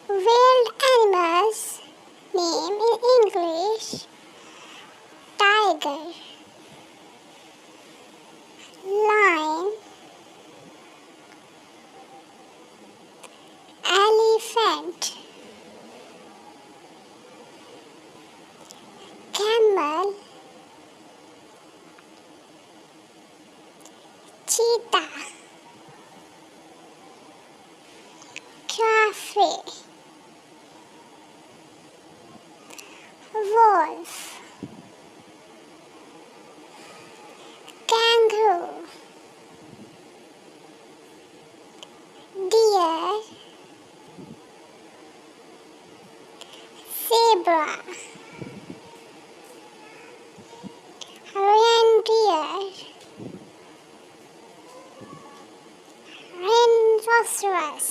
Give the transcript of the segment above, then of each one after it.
Wild animals name in English: tiger, lion, elephant, camel, cheetah, giraffe, wolf, kangaroo, deer, zebra, reindeer, rhinoceros,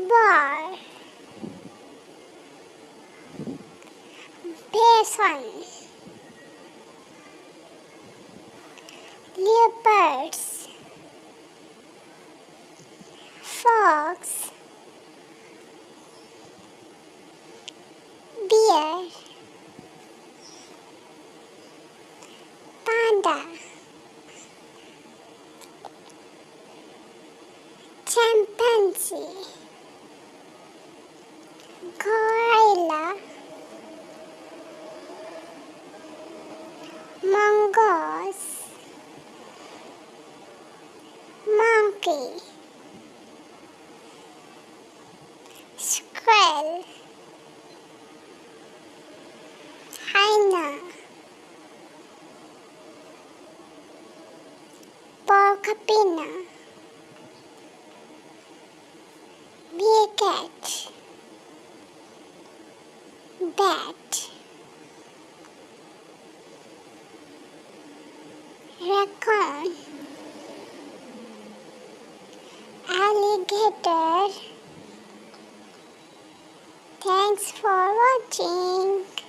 bear, bison, leopards, fox, bear, panda, chimpanzee, gorilla, mongoose, monkey, squirrel, hyena, porcupine, meerkat, bat, raccoon, alligator. Thanks for watching.